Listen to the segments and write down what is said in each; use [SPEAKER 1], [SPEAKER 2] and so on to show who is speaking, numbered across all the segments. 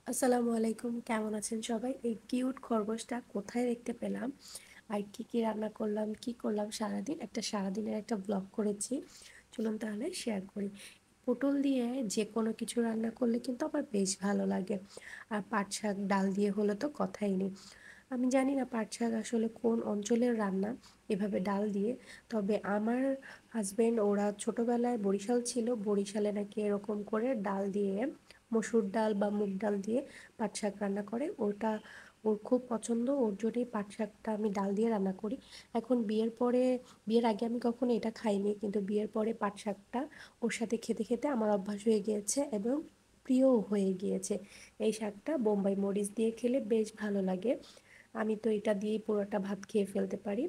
[SPEAKER 1] আসসালামু আলাইকুম, কেমন আছেন সবাই? এই কিউট খরগোশটা কোথায় দেখতে পেলাম আর কি কি রান্না করলাম, কি করলাম সারাদিন, একটা সারাদিনের একটা ব্লগ করেছি। চলুন তাহলে শেয়ার করি। পটল দিয়ে যে কোনো কিছু রান্না করলে কিন্তু আমার বেশ ভালো লাগে। আর পাট শাক ডাল দিয়ে হলে তো কথাই নেই। আমি জানি না পাট শাক আসলে কোন অঞ্চলের রান্না, এভাবে ডাল দিয়ে। তবে আমার হাজবেন্ড ওরা ছোটবেলায় বরিশাল ছিল, বরিশালে নাকি এরকম করে ডাল দিয়ে, মসুর ডাল বা মুগ ডাল দিয়ে পাট শাক রান্না করে। ওটা ওর খুব পছন্দ, ওর জন্যই পাট শাকটা আমি ডাল দিয়ে রান্না করি। এখন বিয়ের পরে, বিয়ের আগে আমি কখনো এটা খাইনি, কিন্তু বিয়ের পরে পাট শাকটা ওর সাথে খেতে খেতে আমার অভ্যাস হয়ে গিয়েছে এবং প্রিয়ও হয়ে গিয়েছে। এই শাকটা বোম্বাই মরিচ দিয়ে খেলে বেশ ভালো লাগে। আমি তো এটা দিয়েই পুরোটা ভাত খেয়ে ফেলতে পারি।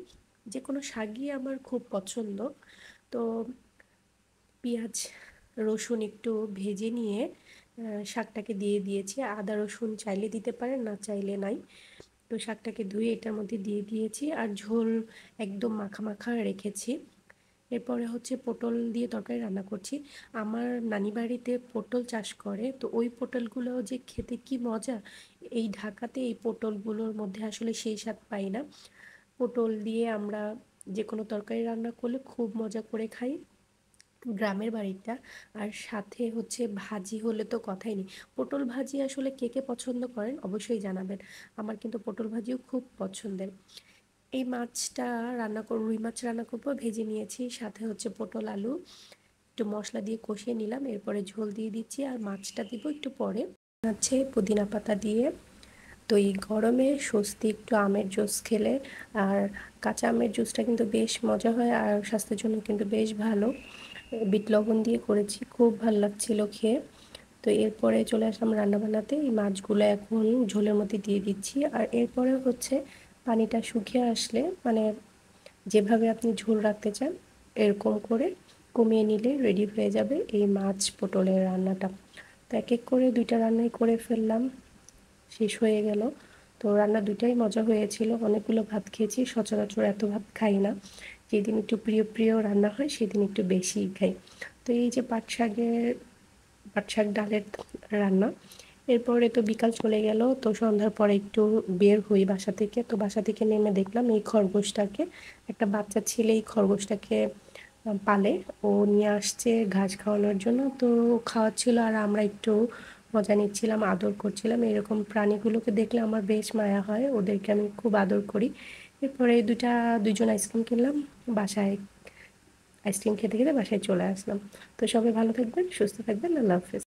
[SPEAKER 1] যে কোনো শাকই আমার খুব পছন্দ। তো পেঁয়াজ রসুন একটু ভেজে নিয়ে শাকটাকে দিয়ে দিয়েছি। আদা রসুন চাইলে দিতে পারেন, না চাইলে নাই। তো শাকটাকে ধুয়ে এটার মধ্যে দিয়ে দিয়েছি আর ঝোল একদম মাখা মাখা রেখেছি। এরপরে হচ্ছে পটল দিয়ে তরকারি রান্না করছি। আমার নানি বাড়িতে পটল চাষ করে, তো ওই পটলগুলো যে খেতে কি মজা! এই ঢাকাতে এই পটলগুলোর মধ্যে আসলে সেই স্বাদ পাই না। পটল দিয়ে আমরা যে কোনো তরকারি রান্না করলে খুব মজা করে খাই গ্রামের বাড়িটা। আর সাথে হচ্ছে ভাজি হলে তো কথাই নেই। পটল ভাজি আসলে কে কে পছন্দ করেন অবশ্যই জানাবেন। আমার কিন্তু পটল ভাজিও খুব পছন্দের। এই মাছটা রুই মাছ রান্না করবো, ভেজে নিয়েছি। সাথে হচ্ছে পটল আলু একটু মশলা দিয়ে কষিয়ে নিলাম, এরপরে ঝোল দিয়ে দিচ্ছি আর মাছটা দিব একটু পরে। আছে পুদিনা পাতা দিয়ে। তো এই গরমে স্বস্তি একটু আমের জুস খেলে। আর কাঁচা আমের জুসটা কিন্তু বেশ মজা হয় আর স্বাস্থ্যের জন্য কিন্তু বেশ ভালো। বিট লবণ দিয়ে করেছি, খুব ভালো লাগছিল খেয়ে। তো এরপরে চলে আসলাম রান্না বান্নাতে। এই মাছগুলো এখন ঝোলের মধ্যে দিয়ে দিচ্ছি আর এরপরে হচ্ছে পানিটা শুকিয়ে আসলে, মানে যেভাবে আপনি ঝোল রাখতে চান এরকম করে কমিয়ে নিলে রেডি হয়ে যাবে এই মাছ পটলের রান্নাটা। তো এক এক করে দুইটা রান্নাই করে ফেললাম, শেষ হয়ে গেল। তো রান্না দুইটাই মজা হয়েছিল, অনেকগুলো ভাত খেয়েছি। সচরাচর এত ভাত খাই না, যেদিন একটু প্রিয় প্রিয় রান্না হয় সেদিন একটু বেশিই খাই। তো এই যে পাট শাক ডালের রান্না। এরপরে তো বিকাল চলে গেল, তো সন্ধ্যার পরে একটু বের হই বাসা থেকে। তো বাসা থেকে নেমে দেখলাম এই খরগোশটাকে, একটা বাচ্চা ছেলে এই খরগোশটাকে পালে। ও নিয়ে আসছে ঘাস খাওয়ানোর জন্য, তো খাওয়াচ্ছিল আর আমরা একটু মজা নিচ্ছিলাম, আদর করছিলাম। এরকম প্রাণীগুলোকে দেখলে আমার বেশ মায়া হয়, ওদেরকে আমি খুব আদর করি। এরপরে দুইজন আইসক্রিম কিনলাম, বাসায় আইসক্রিম খেতে খেতে বাসায় চলে আসলাম। তো সবাই ভালো থাকবেন, সুস্থ থাকবেন, আল্লাহ হাফেজ।